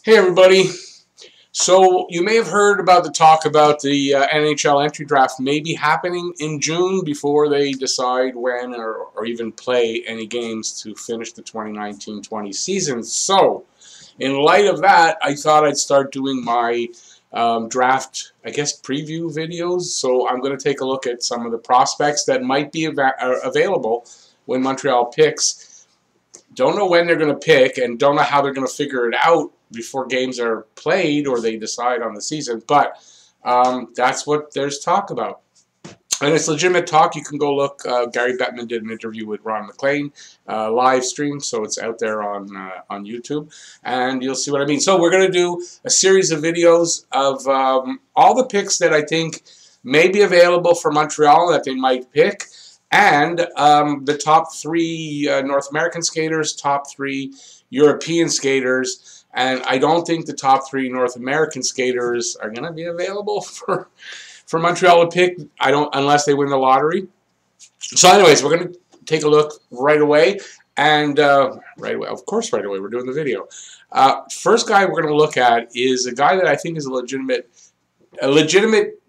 Hey everybody. So you may have heard about the talk about the NHL Entry Draft maybe happening in June before they decide when or even play any games to finish the 2019-20 season. So in light of that, I thought I'd start doing my draft, I guess, preview videos. So I'm going to take a look at some of the prospects that might be available when Montreal picks. Don't know when they're going to pick and don't know how they're going to figure it out before games are played or they decide on the season, but that's what there's talk about. And it's legitimate talk. You can go look. Gary Bettman did an interview with Ron McLean, live stream, so it's out there on YouTube, and you'll see what I mean. So we're going to do a series of videos of all the picks that I think may be available for Montreal that they might pick, and the top 3 North American skaters, top 3 European skaters. And I don't think the top 3 North American skaters are going to be available for Montreal to pick. Unless they win the lottery. So, anyways, we're going to take a look right away, and right away, of course, right away. We're doing the video. First guy we're going to look at is a guy that I think is a legitimate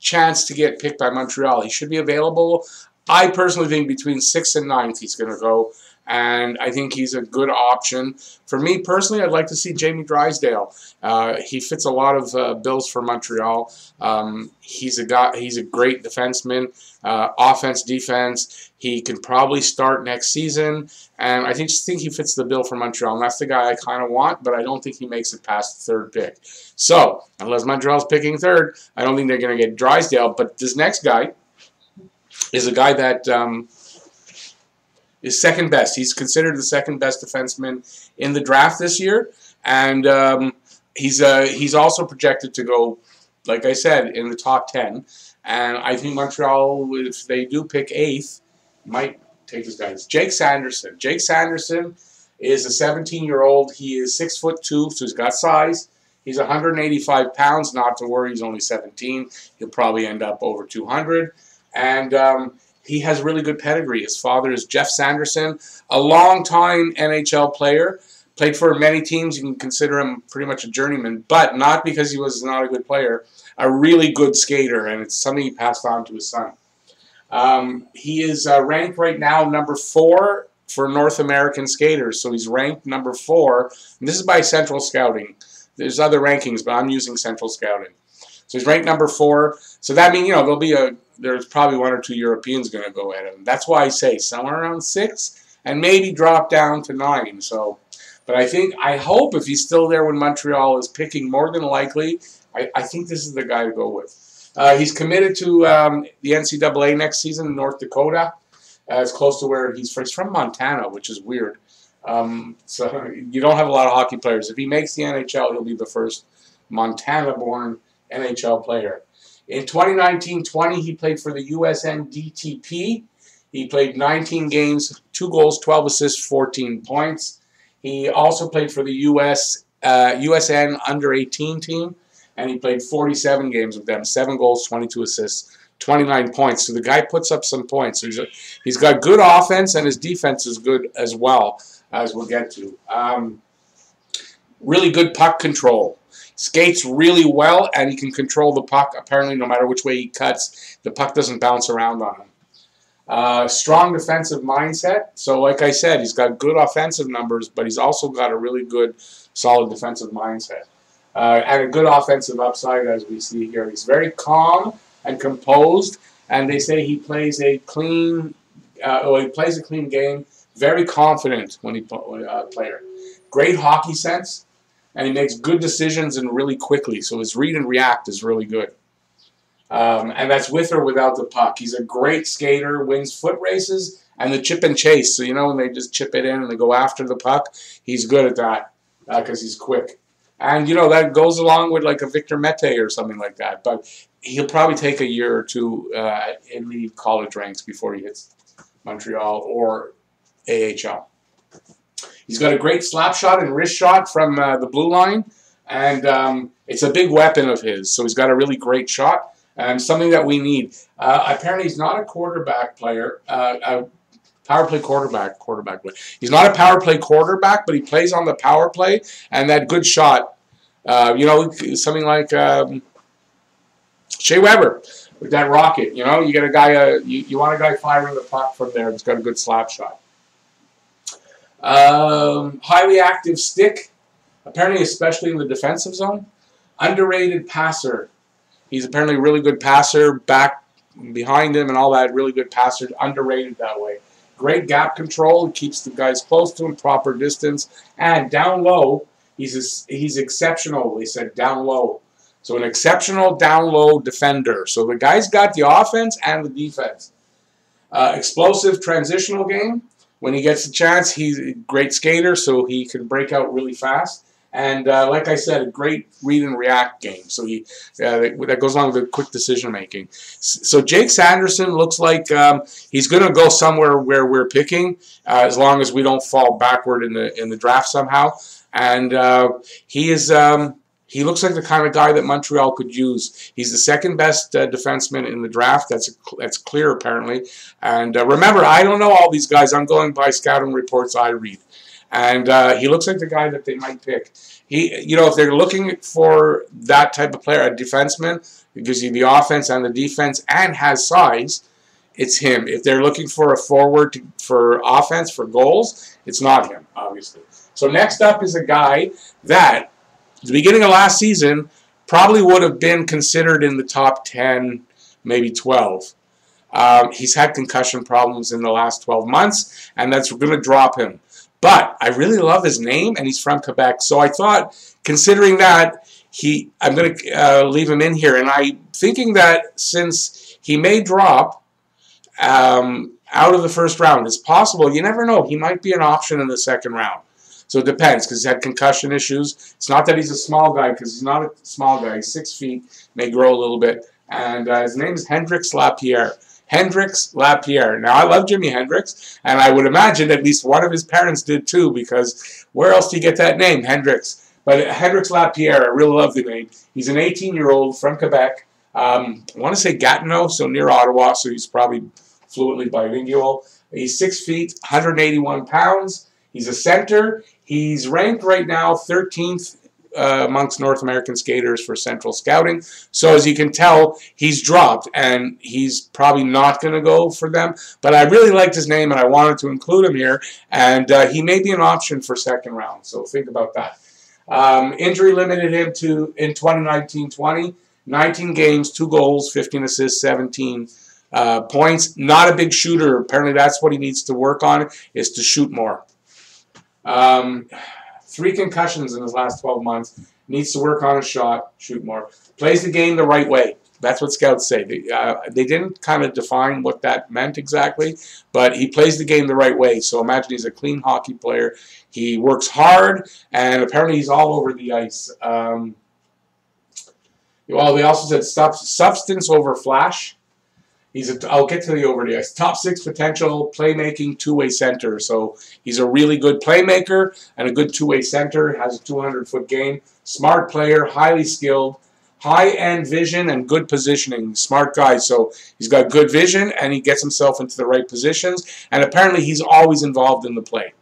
chance to get picked by Montreal. He should be available. I personally think between 6th and 9th he's going to go. And I think he's a good option. For me personally, I'd like to see Jamie Drysdale. He fits a lot of bills for Montreal. He's a great defenseman, offense, defense. He can probably start next season, and I just think he fits the bill for Montreal. And that's the guy I kind of want, but I don't think he makes it past the 3rd pick. So unless Montreal's picking 3rd, I don't think they're going to get Drysdale. But this next guy is a guy that is second best. He's considered the second best defenseman in the draft this year, and he's also projected to go, like I said, in the top 10. And I think Montreal, if they do pick 8th, might take this guy. It's Jake Sanderson. Jake Sanderson is a 17-year-old. He is 6'2", so he's got size. He's 185 pounds. Not to worry, he's only 17. He'll probably end up over 200. And he has really good pedigree. His father is Jeff Sanderson, a long-time NHL player. Played for many teams. You can consider him pretty much a journeyman, but not because he was not a good player. A really good skater, and it's something he passed on to his son. He is ranked right now number 4 for North American skaters. So he's ranked number 4, and this is by Central Scouting. There's other rankings, but I'm using Central Scouting. So he's ranked number 4. So that means, there's probably 1 or 2 Europeans going to go ahead of him. That's why I say somewhere around 6 and maybe drop down to 9. So, but I hope if he's still there when Montreal is picking, more than likely, I think this is the guy to go with. He's committed to the NCAA next season in North Dakota. It's close to where he's from Montana, which is weird. So you don't have a lot of hockey players. If he makes the NHL, he'll be the first Montana-born NHL player. In 2019-20, he played for the USN DTP. He played 19 games, 2 goals, 12 assists, 14 points. He also played for the USN Under-18 team, and he played 47 games with them, 7 goals, 22 assists, 29 points. So the guy puts up some points. So he's got good offense, and his defense is good as well, as we'll get to. Really good puck control. Skates really well, and he can control the puck. Apparently, no matter which way he cuts, the puck doesn't bounce around on him. Strong defensive mindset. So, like I said, he's got good offensive numbers, but he's also got a really good, solid defensive mindset. And a good offensive upside, as we see here. He's very calm and composed, and they say he plays a clean game, very confident when he player. Great hockey sense. And he makes good decisions and really quickly. So his read and react is really good. And that's with or without the puck. He's a great skater, wins foot races, and the chip and chase. So, when they just chip it in and they go after the puck, he's good at that because he's quick. And, that goes along with like a Victor Mete or something like that. But he'll probably take a year or 2 in the college ranks before he hits Montreal or AHL. He's got a great slap shot and wrist shot from the blue line, and it's a big weapon of his. So he's got a really great shot, and something that we need. Apparently, he's not a quarterback player, a power play quarterback. He's not a power play quarterback, but he plays on the power play, and that good shot You know, something like Shea Weber with that rocket. You know, you get a guy. You want a guy firing the puck from there that's got a good slap shot. Highly active stick, apparently, especially in the defensive zone. Underrated passer. He's apparently a really good passer, back behind him and all that. Really good passer, underrated that way. Great gap control. He keeps the guys close to him, proper distance, and down low. He's exceptional. They said down low. So an exceptional down low defender. So the guy's got the offense and the defense. Explosive transitional game. When he gets a chance, he's a great skater, so he can break out really fast. And like I said, a great read and react game. So that goes along with quick decision making. So Jake Sanderson looks like he's going to go somewhere where we're picking, as long as we don't fall backward in the draft somehow. And he looks like the kind of guy that Montreal could use. He's the second best defenseman in the draft. That's clear apparently. And remember, I don't know all these guys. I'm going by scouting reports I read. And he looks like the guy that they might pick. You know, if they're looking for that type of player, a defenseman, who gives you the offense and the defense and has size, it's him. If they're looking for a forward for offense, for goals, it's not him, obviously. So next up is a guy that, at the beginning of last season, probably would have been considered in the top 10, maybe 12. He's had concussion problems in the last 12 months, and that's going to drop him. But I really love his name, and he's from Quebec. So I thought, considering that, I'm going to leave him in here. And I'm thinking that since he may drop out of the first round, it's possible. You never know. He might be an option in the second round. So it depends, because he's had concussion issues. It's not that he's a small guy, because he's not a small guy. He's 6 feet, may grow a little bit. And his name is Hendrix Lapierre. Hendrix Lapierre. Now, I love Jimi Hendrix, and I would imagine at least one of his parents did too, because where else do you get that name, Hendrix? But Hendrix Lapierre, I really love the name. He's an 18-year-old from Quebec. I want to say Gatineau, so near Ottawa, so he's probably fluently bilingual. He's 6 feet, 181 pounds. He's a center. He's ranked right now 13th amongst North American skaters for Central Scouting. So as you can tell, he's dropped, and he's probably not going to go for them. But I really liked his name, and I wanted to include him here. And he may be an option for second round, so think about that. Injury limited him to, in 2019-20, 19 games, 2 goals, 15 assists, 17 points. Not a big shooter. Apparently that's what he needs to work on, is to shoot more. 3 concussions in his last 12 months. Needs to work on his shot, shoot more. Plays the game the right way. That's what scouts say. They didn't kind of define what that meant exactly, but he plays the game the right way. So imagine he's a clean hockey player. He works hard, and apparently he's all over the ice. Well, they also said substance over flash. I'll get to the over the ice. Top 6 potential playmaking two-way center. So he's a really good playmaker and a good two-way center. Has a 200-foot game. Smart player, highly skilled, high-end vision and good positioning. Smart guy. So he's got good vision and he gets himself into the right positions. And apparently he's always involved in the play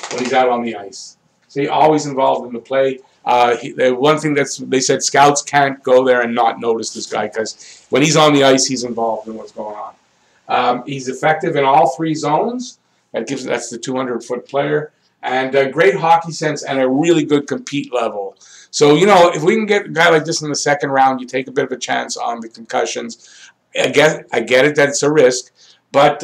when he's out on the ice. So he's always involved in the play. One thing they said, scouts can't go there and not notice this guy, because when he's on the ice, he's involved in what's going on. He's effective in all 3 zones. That's the 200-foot player. And great hockey sense and a really good compete level. So, you know, if we can get a guy like this in the second round, you take a bit of a chance on the concussions. I get it that it's a risk, but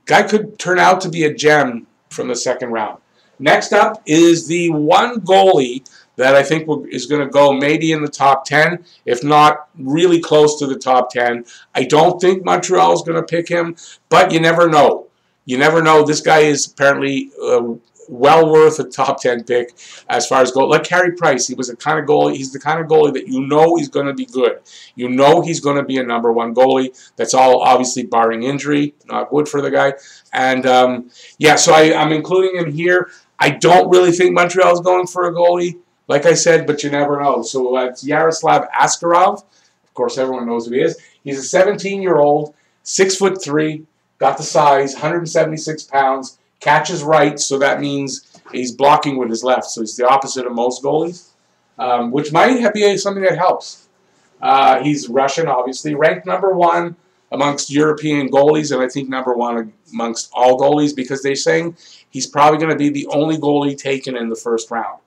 guy could turn out to be a gem from the second round. Next up is the one goalie that I think is going to go maybe in the top 10, if not really close to the top 10. I don't think Montreal is going to pick him, but you never know. You never know. This guy is apparently well worth a top 10 pick as far as goal. Like Carey Price, he was the kind of goalie. He's the kind of goalie that you know he's going to be good. You know he's going to be a #1 goalie. That's all obviously barring injury. Not good for the guy. And yeah, so I'm including him here. I don't really think Montreal is going for a goalie, like I said, but you never know. So it's Yaroslav Askarov. Of course, everyone knows who he is. He's a 17-year-old, 6'3", got the size, 176 pounds, catches right, so that means he's blocking with his left. So he's the opposite of most goalies. which might be something that helps. He's Russian, obviously, ranked #1 amongst European goalies, and I think #1 amongst all goalies, because they're saying he's probably going to be the only goalie taken in the first round.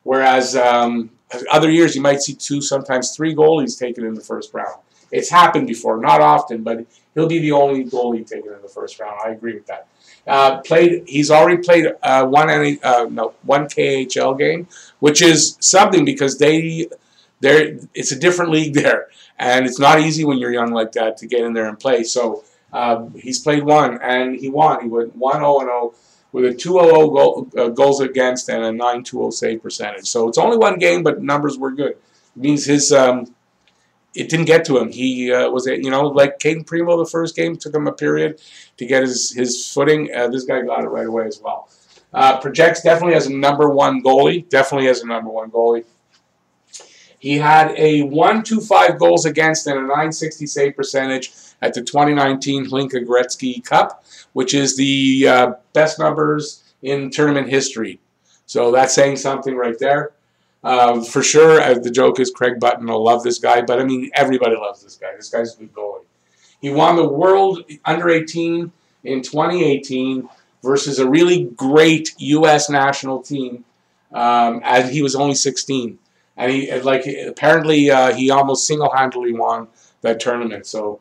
Whereas other years you might see 2, sometimes 3 goalies taken in the first round. It's happened before, not often, but he'll be the only goalie taken in the first round. I agree with that. He's already played one KHL game, which is something, because it's a different league there, and it's not easy when you're young like that to get in there and play. So he's played one, and he won. He went 1-0-0 with a 2.00 goals against and a .920 save percentage. So it's only one game, but numbers were good. It means his it didn't get to him. He was, like Caden Primo the first game, took him a period to get his footing. This guy got it right away as well. Projects definitely as a #1 goalie. Definitely as a #1 goalie. He had a 1.25 goals against and a .960 save percentage at the 2019 Hlinka Gretzky Cup, which is the best numbers in tournament history. So that's saying something right there. For sure, the joke is Craig Button will love this guy, but I mean, everybody loves this guy. This guy's a good goalie. He won the World Under-18 in 2018 versus a really great U.S. national team, and he was only 16. And apparently he almost single-handedly won that tournament. So,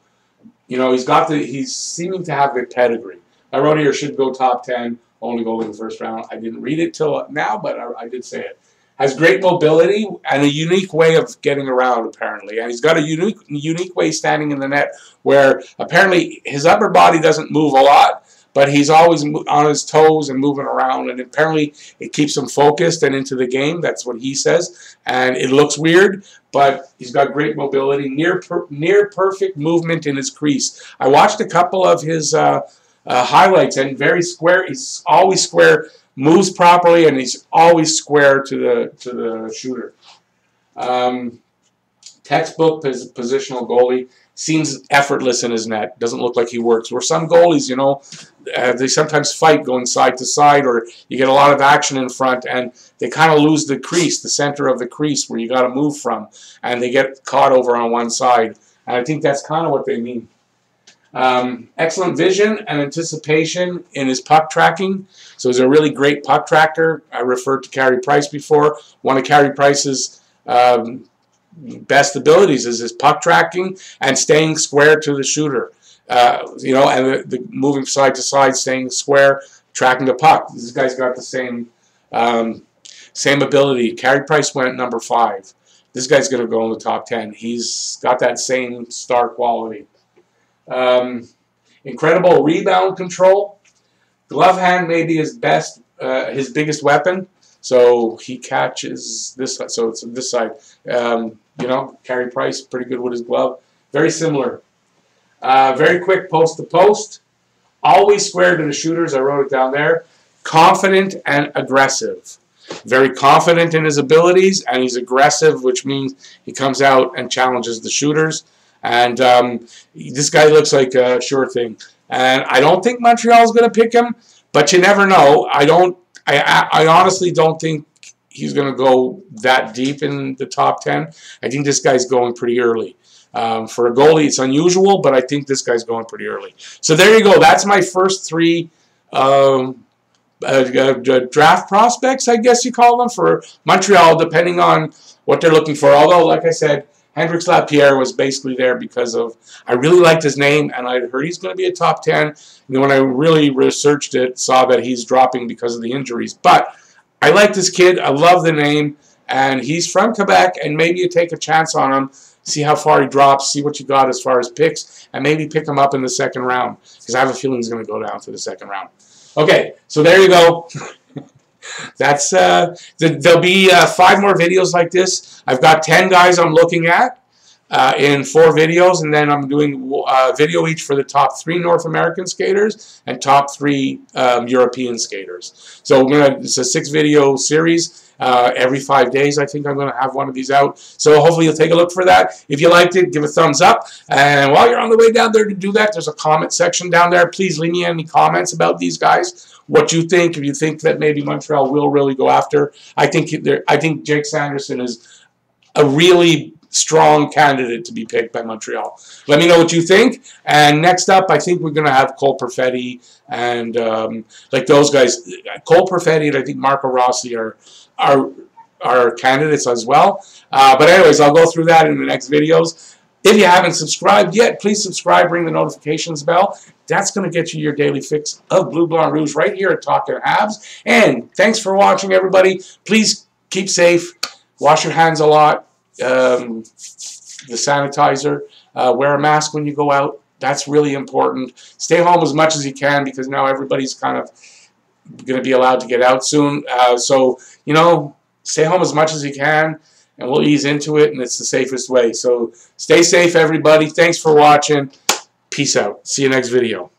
he's seeming to have the pedigree. I wrote here, should go top 10, only goal in the first round. I didn't read it till now, but I did say it. Has great mobility and a unique way of getting around, apparently. And he's got a unique way standing in the net, where apparently his upper body doesn't move a lot, but he's always on his toes and moving around, and apparently it keeps him focused and into the game. That's what he says. And it looks weird, but he's got great mobility, near perfect movement in his crease. I watched a couple of his highlights, and very square. He's always square, moves properly, and he's always square to the shooter. Textbook positional goalie. Seems effortless in his net. Doesn't look like he works. Where some goalies, they sometimes fight going side to side, or you get a lot of action in front, and they kind of lose the crease, the center of the crease where you got to move from, and they get caught over on one side. And I think that's kind of what they mean. Excellent vision and anticipation in his puck tracking. So he's a really great puck tracker. I referred to Carey Price before. One of Carey Price's best abilities is his puck tracking and staying square to the shooter. And the moving side to side, staying square, tracking the puck. This guy's got the same ability. Carey Price went #5. This guy's going to go in the top 10. He's got that same star quality. Incredible rebound control. Glove hand may be his biggest weapon. So he catches this side. So it's this side. Carey Price, pretty good with his glove. Very similar. Very quick post to post. Always square to the shooters. I wrote it down there. Confident and aggressive. Very confident in his abilities, and he's aggressive, which means he comes out and challenges the shooters. And this guy looks like a sure thing. And I don't think Montreal is going to pick him, but you never know. I honestly don't think he's going to go that deep in the top 10. I think this guy's going pretty early. For a goalie, it's unusual, but I think this guy's going pretty early. So there you go. That's my first 3 draft prospects, I guess you call them, for Montreal, depending on what they're looking for. Although, like I said, Hendrix Lapierre was basically there because of, I really liked his name, and I heard he's going to be a top 10. And then when I really researched it, saw that he's dropping because of the injuries. But I like this kid. I love the name, and he's from Quebec, and maybe you take a chance on him, see how far he drops, see what you got as far as picks, and maybe pick him up in the second round, because I have a feeling he's going to go down to the second round. Okay, so there you go. That's there'll be 5 more videos like this. I've got 10 guys I'm looking at in 4 videos, and then I'm doing a video each for the top 3 North American skaters and top 3 European skaters. So it's a 6-video series. every 5 days. I think I'm going to have one of these out. So hopefully you'll take a look for that. If you liked it, give a thumbs up. And while you're on the way down there to do that, there's a comment section down there. Please leave me any comments about these guys. What you think, if you think that maybe Montreal will really go after. I think Jake Sanderson is a really strong candidate to be picked by Montreal. Let me know what you think. And next up, I think we're going to have Cole Perfetti and like those guys. Cole Perfetti and I think Marco Rossi are candidates as well. But anyways, I'll go through that in the next videos. If you haven't subscribed yet, please subscribe, ring the notifications bell. That's going to get you your daily fix of Blue, Blanc, Rouge right here at Talking Habs. And thanks for watching, everybody. Please keep safe. Wash your hands a lot. The sanitizer. Wear a mask when you go out. That's really important. Stay home as much as you can because now everybody's kind of going to be allowed to get out soon. So, you know, stay home as much as you can. And we'll ease into it, and it's the safest way. So stay safe, everybody. Thanks for watching. Peace out. See you next video.